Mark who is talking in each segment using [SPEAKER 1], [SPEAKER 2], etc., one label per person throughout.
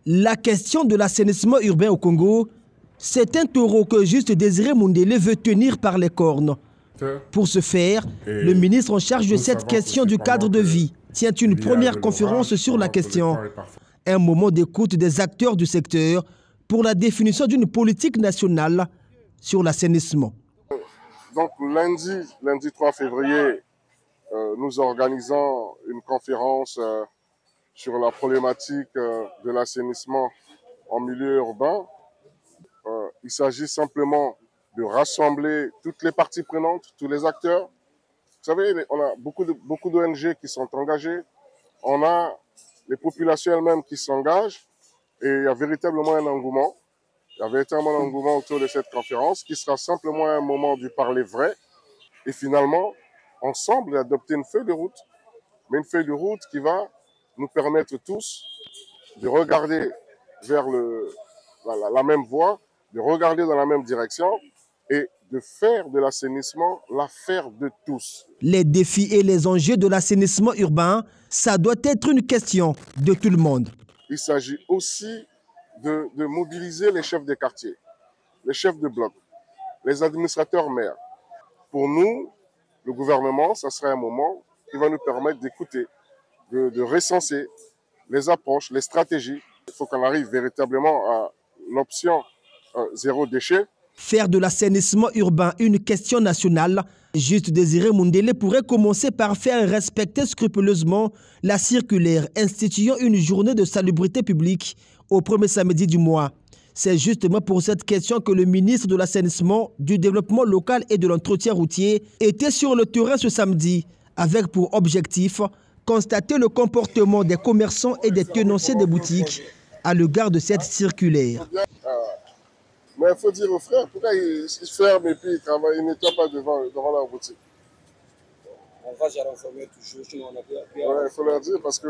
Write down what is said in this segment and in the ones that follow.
[SPEAKER 1] La question de l'assainissement urbain au Congo, c'est un taureau que Juste Désiré Mundélé veut tenir par les cornes. Pour ce faire, le ministre en charge de cette question du cadre de vie tient une première conférence sur la question. Un moment d'écoute des acteurs du secteur pour la définition d'une politique nationale sur l'assainissement.
[SPEAKER 2] Donc lundi 3 février, nous organisons une conférence sur la problématique de l'assainissement en milieu urbain. Il s'agit simplement de rassembler toutes les parties prenantes, tous les acteurs. Vous savez, on a beaucoup d'ONG qui sont engagées, on a les populations elles-mêmes qui s'engagent et il y a véritablement un engouement. Il y a véritablement un engouement autour de cette conférence qui sera simplement un moment du parler vrai et finalement, ensemble, adopter une feuille de route. Mais une feuille de route qui va nous permettre tous de regarder vers la même voie, de regarder dans la même direction et de faire de l'assainissement l'affaire de tous.
[SPEAKER 1] Les défis et les enjeux de l'assainissement urbain, ça doit être une question de tout le monde.
[SPEAKER 2] Il s'agit aussi de mobiliser les chefs des quartiers, les chefs de bloc, les administrateurs maires. Pour nous, le gouvernement, ça sera un moment qui va nous permettre d'écouter, de recenser les approches, les stratégies. Il faut qu'on arrive véritablement à l'option zéro déchet.
[SPEAKER 1] Faire de l'assainissement urbain une question nationale, Juste Désiré Mundélé pourrait commencer par faire respecter scrupuleusement la circulaire instituant une journée de salubrité publique au premier samedi du mois. C'est justement pour cette question que le ministre de l'Assainissement, du Développement local et de l'Entretien routier était sur le terrain ce samedi, avec pour objectif constater le comportement des commerçants et des tenanciers des boutiques à l'égard de cette circulaire.
[SPEAKER 2] Mais il faut dire aux frères, pourquoi ils ferment et puis ils travaillent, ils nettoient pas devant la boutique.
[SPEAKER 3] On va gérer informer toujours, sinon on a plus.
[SPEAKER 2] Ouais, il faut leur dire parce que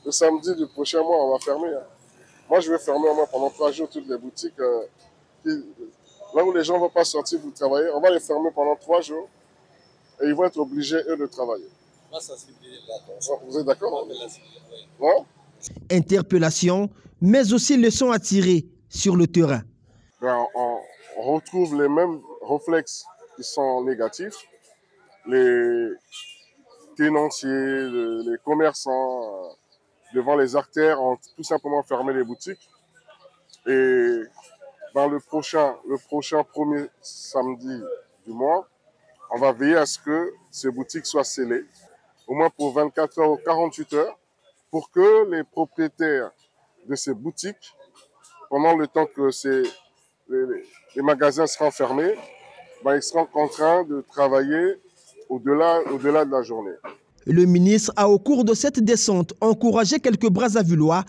[SPEAKER 2] le samedi du prochain mois, on va fermer. Hein. Moi, je vais fermer au moins pendant 3 jours toutes les boutiques. Là où les gens ne vont pas sortir pour travailler, on va les fermer pendant 3 jours et ils vont être obligés, eux, de travailler. Vous êtes d'accord? Ouais.
[SPEAKER 1] Interpellation, mais aussi leçons à tirer sur le terrain.
[SPEAKER 2] On retrouve les mêmes réflexes qui sont négatifs. Les tenanciers, les commerçants devant les artères ont tout simplement fermé les boutiques. Et dans le prochain premier samedi du mois, on va veiller à ce que ces boutiques soient scellées, au moins pour 24 heures ou 48 heures, pour que les propriétaires de ces boutiques, pendant le temps que les magasins seront fermés, ils seront contraints de travailler au-delà de la journée.
[SPEAKER 1] Le ministre a, au cours de cette descente, encouragé quelques Brazzavillois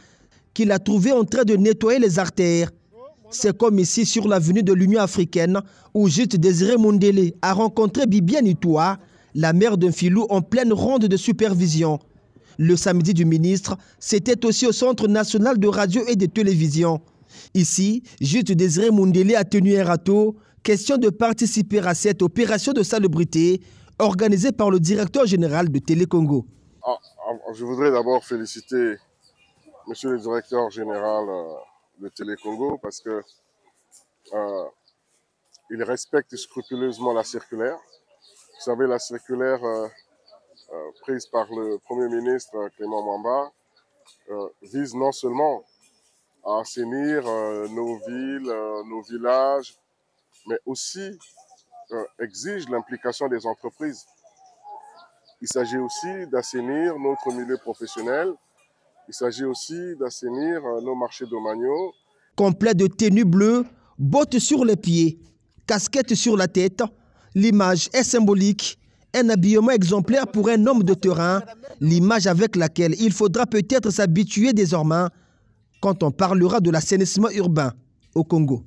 [SPEAKER 1] qu'il a trouvés en train de nettoyer les artères. C'est comme ici sur l'avenue de l'Union africaine, où Juste Désiré Mundélé a rencontré Bibiane Itoua, la mère d'un filou en pleine ronde de supervision. Le samedi du ministre, c'était aussi au Centre national de radio et de télévision. Ici, Juste Désiré Mundélé a tenu un râteau, question de participer à cette opération de salubrité organisée par le directeur général de Télé Congo.
[SPEAKER 2] Je voudrais d'abord féliciter monsieur le directeur général de Télé Congo parce que il respecte scrupuleusement la circulaire. Vous savez, la circulaire prise par le Premier ministre Clément Mwamba vise non seulement à assainir nos villes, nos villages, mais aussi exige l'implication des entreprises. Il s'agit aussi d'assainir notre milieu professionnel, il s'agit aussi d'assainir nos marchés domaniaux.
[SPEAKER 1] Complet de tenue bleue, bottes sur les pieds, casquette sur la tête, l'image est symbolique. Un habillement exemplaire pour un homme de terrain, l'image avec laquelle il faudra peut-être s'habituer désormais quand on parlera de l'assainissement urbain au Congo.